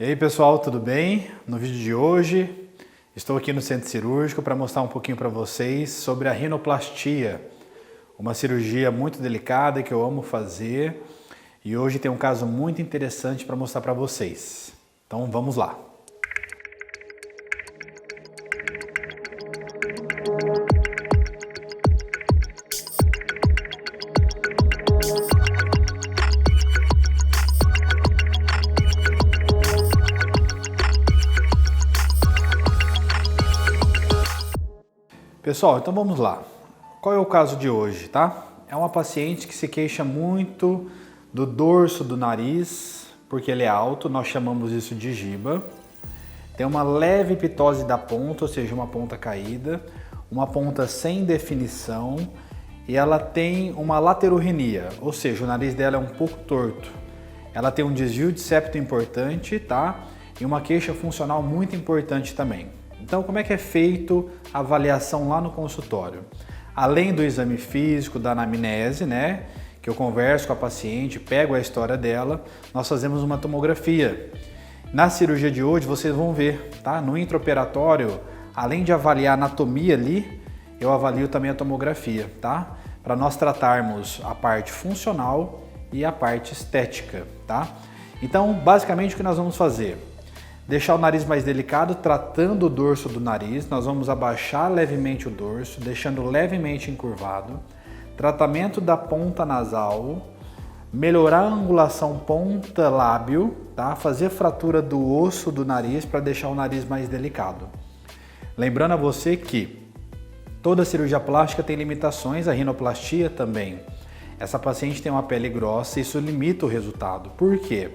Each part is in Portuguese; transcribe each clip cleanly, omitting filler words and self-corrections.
E aí pessoal, tudo bem? No vídeo de hoje estou aqui no centro cirúrgico para mostrar um pouquinho para vocês sobre a rinoplastia, uma cirurgia muito delicada que eu amo fazer e hoje tem um caso muito interessante para mostrar para vocês. Então vamos lá! Pessoal, então vamos lá. Qual é o caso de hoje, tá? É uma paciente que se queixa muito do dorso do nariz, porque ele é alto, nós chamamos isso de giba. Tem uma leve pitose da ponta, ou seja, uma ponta caída, uma ponta sem definição e ela tem uma laterorrenia, ou seja, o nariz dela é um pouco torto. Ela tem um desvio de septo importante, tá? E uma queixa funcional muito importante também. Então, como é que é feito a avaliação lá no consultório? Além do exame físico, da anamnese, né, que eu converso com a paciente, pego a história dela, nós fazemos uma tomografia. Na cirurgia de hoje, vocês vão ver, tá? No intraoperatório, além de avaliar a anatomia ali, eu avalio também a tomografia, tá? Para nós tratarmos a parte funcional e a parte estética, tá? Então, basicamente, o que nós vamos fazer? Deixar o nariz mais delicado, tratando o dorso do nariz, nós vamos abaixar levemente o dorso, deixando levemente encurvado. Tratamento da ponta nasal, melhorar a angulação ponta-lábio, tá? Fazer fratura do osso do nariz para deixar o nariz mais delicado. Lembrando a você que toda cirurgia plástica tem limitações, a rinoplastia também. Essa paciente tem uma pele grossa e isso limita o resultado. Por quê?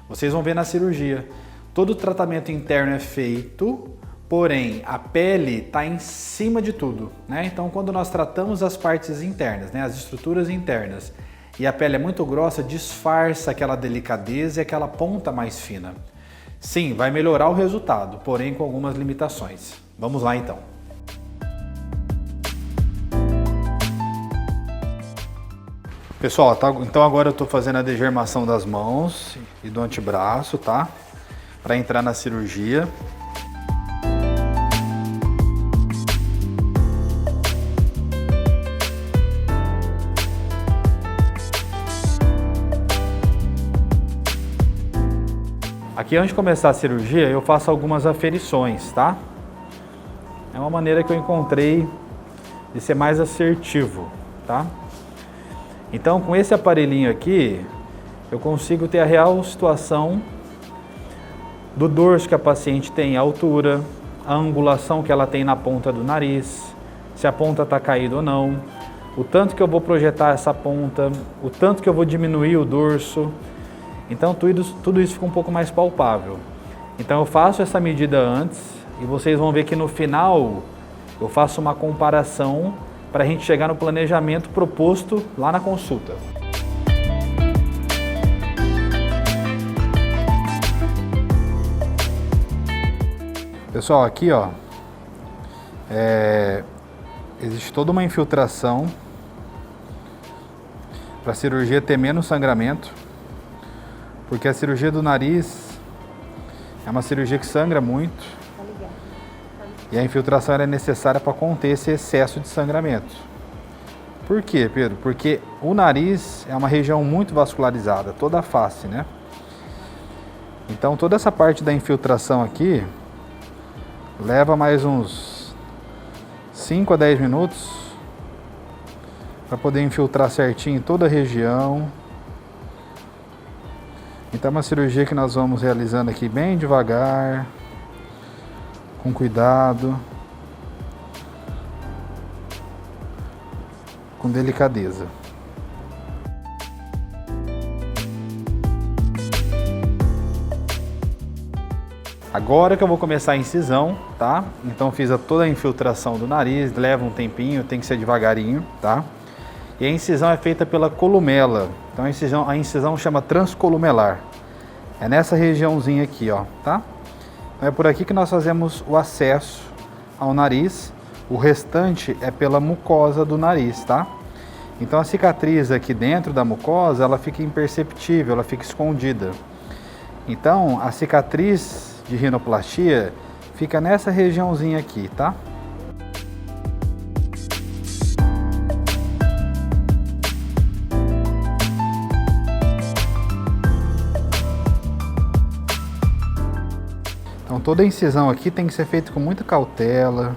Vocês vão ver na cirurgia. Todo o tratamento interno é feito, porém a pele está em cima de tudo, né? Então quando nós tratamos as partes internas, né, as estruturas internas, e a pele é muito grossa, disfarça aquela delicadeza e aquela ponta mais fina. Sim, vai melhorar o resultado, porém com algumas limitações. Vamos lá então. Pessoal, então agora eu estou fazendo a degermação das mãos e do antebraço, tá? Para entrar na cirurgia. Aqui antes de começar a cirurgia eu faço algumas aferições, tá? É uma maneira que eu encontrei de ser mais assertivo, tá? Então com esse aparelhinho aqui eu consigo ter a real situação do dorso que a paciente tem, a altura, a angulação que ela tem na ponta do nariz, se a ponta está caída ou não, o tanto que eu vou projetar essa ponta, o tanto que eu vou diminuir o dorso. Então tudo isso fica um pouco mais palpável. Então eu faço essa medida antes e vocês vão ver que no final eu faço uma comparação para a gente chegar no planejamento proposto lá na consulta. Pessoal, aqui ó, existe toda uma infiltração para a cirurgia ter menos sangramento, porque a cirurgia do nariz é uma cirurgia que sangra muito e a infiltração é necessária para conter esse excesso de sangramento. Por quê, Pedro? Porque o nariz é uma região muito vascularizada, toda a face, né? Então toda essa parte da infiltração aqui leva mais uns 5 a 10 minutos para poder infiltrar certinho toda a região. Então é uma cirurgia que nós vamos realizando aqui bem devagar, com cuidado, com delicadeza. Agora que eu vou começar a incisão, tá? Então fiz toda a infiltração do nariz, leva um tempinho, tem que ser devagarinho, tá? E a incisão é feita pela columela. Então a incisão chama transcolumelar. É nessa regiãozinha aqui, ó, tá? Então é por aqui que nós fazemos o acesso ao nariz. O restante é pela mucosa do nariz, tá? Então a cicatriz aqui dentro da mucosa, ela fica imperceptível, ela fica escondida. Então, a cicatriz de rinoplastia fica nessa regiãozinha aqui, tá? Então, toda a incisão aqui tem que ser feita com muita cautela.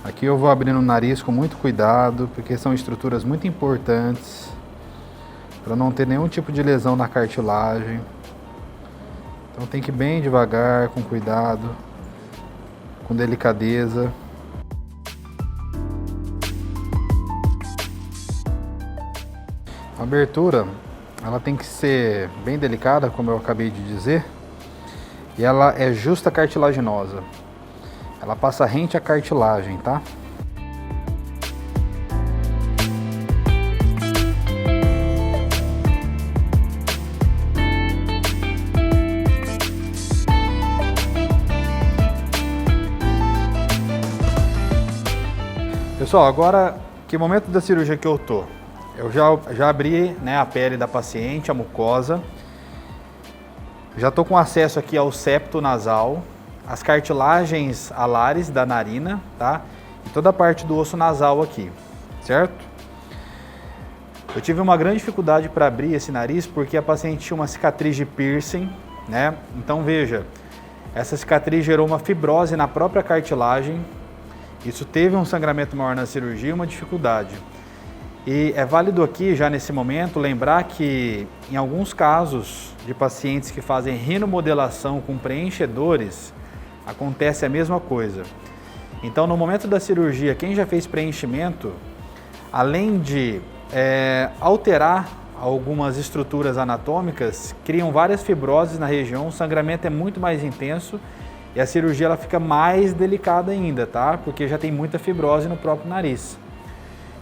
Aqui eu vou abrindo o nariz com muito cuidado, porque são estruturas muito importantes para não ter nenhum tipo de lesão na cartilagem. Então tem que ir bem devagar, com cuidado, com delicadeza. A abertura, ela tem que ser bem delicada, como eu acabei de dizer, e ela é justa cartilaginosa. Ela passa rente à cartilagem, tá? Pessoal, agora, que momento da cirurgia que eu tô? Eu já abri, né, a pele da paciente, a mucosa. Já tô com acesso aqui ao septo nasal, as cartilagens alares da narina, tá? E toda a parte do osso nasal aqui, certo? Eu tive uma grande dificuldade para abrir esse nariz porque a paciente tinha uma cicatriz de piercing, né? Então veja, essa cicatriz gerou uma fibrose na própria cartilagem. Isso teve um sangramento maior na cirurgia e uma dificuldade. E é válido aqui, já nesse momento, lembrar que em alguns casos de pacientes que fazem rinomodelação com preenchedores, acontece a mesma coisa. Então, no momento da cirurgia, quem já fez preenchimento, além de alterar algumas estruturas anatômicas, criam várias fibroses na região, o sangramento é muito mais intenso e a cirurgia ela fica mais delicada ainda, tá? Porque já tem muita fibrose no próprio nariz.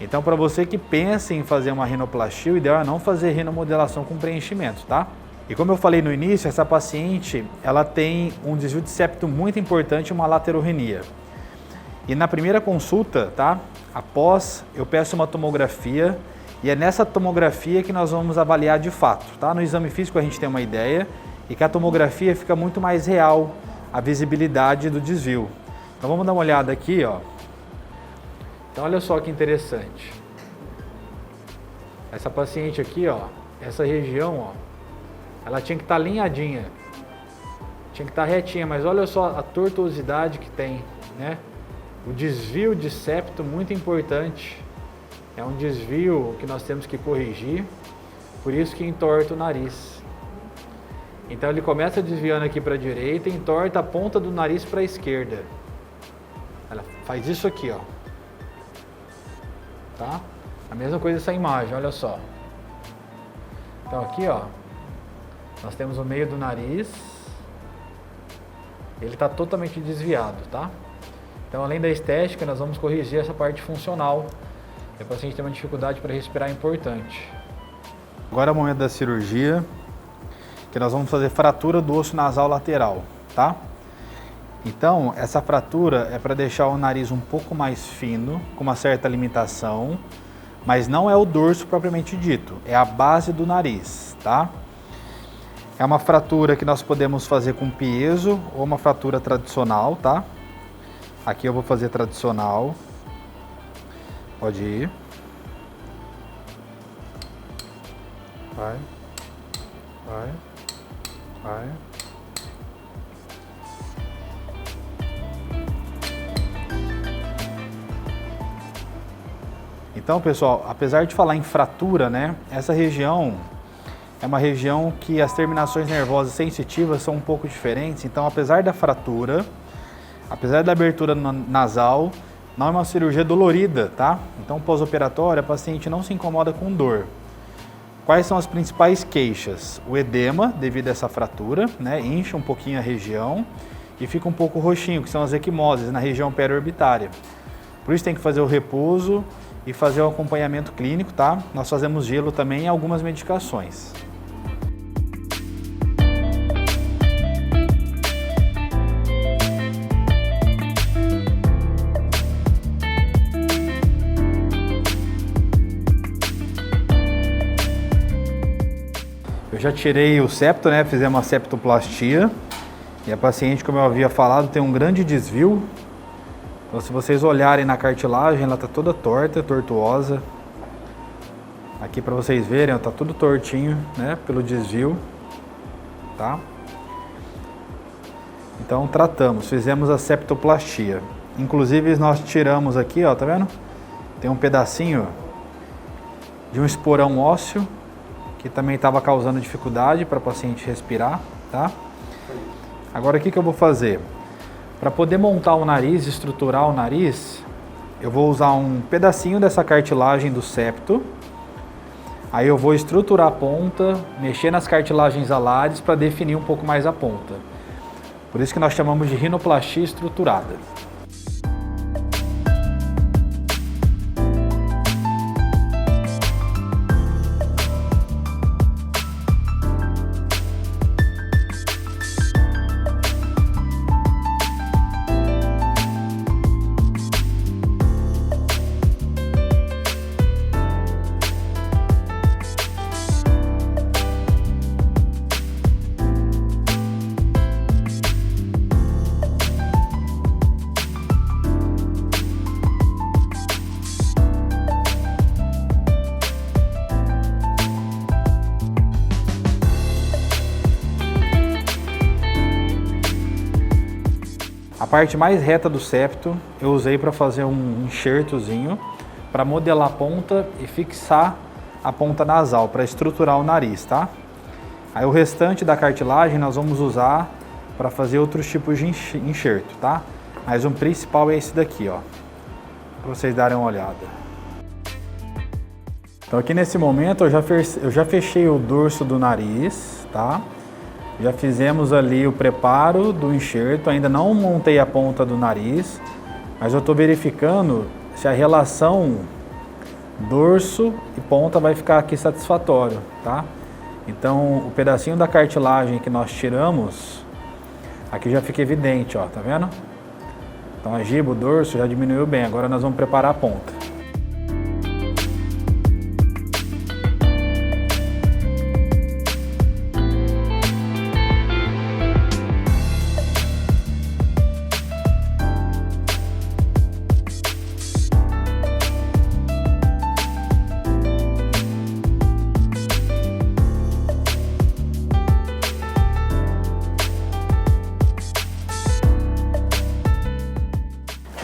Então, para você que pensa em fazer uma rinoplastia, o ideal é não fazer rinomodelação com preenchimento, tá? E como eu falei no início, essa paciente, ela tem um desvio de septo muito importante, uma laterorrenia. E na primeira consulta, tá? Após, eu peço uma tomografia e é nessa tomografia que nós vamos avaliar de fato, tá? No exame físico a gente tem uma ideia e que a tomografia fica muito mais real a visibilidade do desvio. Então vamos dar uma olhada aqui, ó. Então olha só que interessante. Essa paciente aqui, ó, essa região, ó, ela tinha que estar alinhadinha, tinha que estar retinha, mas olha só a tortuosidade que tem, né? O desvio de septo muito importante. É um desvio que nós temos que corrigir, por isso que entorta o nariz. Então ele começa desviando aqui para a direita e entorta a ponta do nariz para a esquerda. Ela faz isso aqui, ó. Tá? A mesma coisa essa imagem, olha só. Então aqui, ó, nós temos o meio do nariz. Ele está totalmente desviado, tá? Então, além da estética, nós vamos corrigir essa parte funcional. Se o paciente tem uma dificuldade para respirar, é importante. Agora é o momento da cirurgia, que nós vamos fazer fratura do osso nasal lateral, tá? Então, essa fratura é para deixar o nariz um pouco mais fino, com uma certa limitação, mas não é o dorso propriamente dito, é a base do nariz, tá? É uma fratura que nós podemos fazer com piezo ou uma fratura tradicional, tá? Aqui eu vou fazer tradicional. Pode ir. Vai. Vai. Vai. Então, pessoal, apesar de falar em fratura, né, essa região é uma região que as terminações nervosas sensitivas são um pouco diferentes. Então, apesar da fratura, apesar da abertura nasal, não é uma cirurgia dolorida, tá? Então, pós-operatório, a paciente não se incomoda com dor. Quais são as principais queixas? O edema, devido a essa fratura, né, incha um pouquinho a região e fica um pouco roxinho, que são as equimoses na região periorbitária. Por isso tem que fazer o repouso e fazer o acompanhamento clínico, tá? Nós fazemos gelo também e algumas medicações. Eu Eu já tirei o septo, né? Fizemos uma septoplastia. E a paciente, como eu havia falado, tem um grande desvio. Então, se vocês olharem na cartilagem, ela está toda torta, tortuosa. Aqui para vocês verem, está tudo tortinho, né? Pelo desvio, tá? Então, tratamos, fizemos a septoplastia. Inclusive, nós tiramos aqui, ó, tá vendo? Tem um pedacinho de um esporão ósseo, que também estava causando dificuldade para a paciente respirar, tá? Agora, o que eu vou fazer? Para poder montar o nariz, estruturar o nariz, eu vou usar um pedacinho dessa cartilagem do septo. Aí eu vou estruturar a ponta, mexer nas cartilagens alares para definir um pouco mais a ponta. Por isso que nós chamamos de rinoplastia estruturada. A parte mais reta do septo eu usei para fazer um enxertozinho para modelar a ponta e fixar a ponta nasal, para estruturar o nariz, tá? Aí o restante da cartilagem nós vamos usar para fazer outros tipos de enxerto, tá? Mas o principal é esse daqui, ó, para vocês darem uma olhada. Então aqui nesse momento eu já fechei o dorso do nariz, tá? Já fizemos ali o preparo do enxerto, ainda não montei a ponta do nariz, mas eu estou verificando se a relação dorso e ponta vai ficar aqui satisfatório, tá? Então o pedacinho da cartilagem que nós tiramos, aqui já fica evidente, ó, tá vendo? Então a giba, o dorso já diminuiu bem, agora nós vamos preparar a ponta.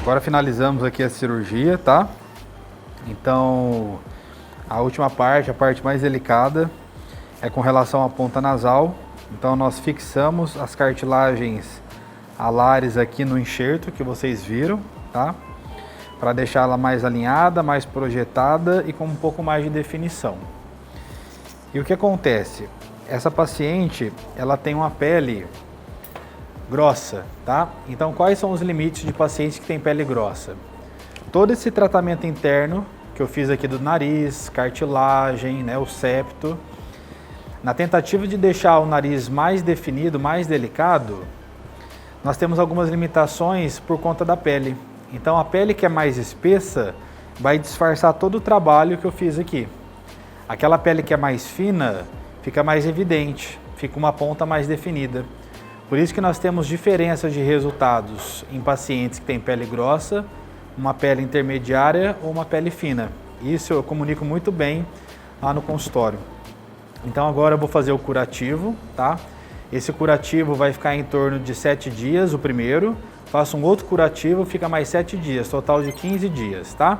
Agora finalizamos aqui a cirurgia, tá? Então, a última parte, a parte mais delicada, é com relação à ponta nasal. Então, nós fixamos as cartilagens alares aqui no enxerto, que vocês viram, tá? Para deixar ela mais alinhada, mais projetada e com um pouco mais de definição. E o que acontece? Essa paciente, ela tem uma pele grossa, tá? Então, quais são os limites de pacientes que têm pele grossa? Todo esse tratamento interno que eu fiz aqui do nariz, cartilagem, né, o septo, na tentativa de deixar o nariz mais definido, mais delicado, nós temos algumas limitações por conta da pele. Então, a pele que é mais espessa vai disfarçar todo o trabalho que eu fiz aqui. Aquela pele que é mais fina fica mais evidente, fica uma ponta mais definida. Por isso que nós temos diferenças de resultados em pacientes que têm pele grossa, uma pele intermediária ou uma pele fina. Isso eu comunico muito bem lá no consultório. Então agora eu vou fazer o curativo, tá? Esse curativo vai ficar em torno de 7 dias, o primeiro. Faço um outro curativo, fica mais 7 dias, total de 15 dias, tá?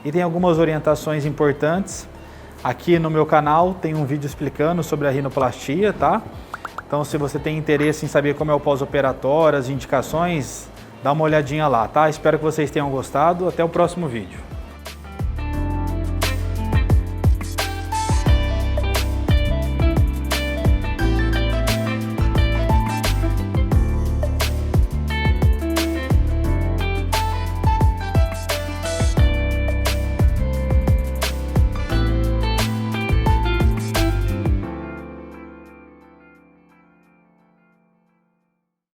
E tem algumas orientações importantes. Aqui no meu canal tem um vídeo explicando sobre a rinoplastia, tá? Então, se você tem interesse em saber como é o pós-operatório, as indicações, dá uma olhadinha lá, tá? Espero que vocês tenham gostado. Até o próximo vídeo.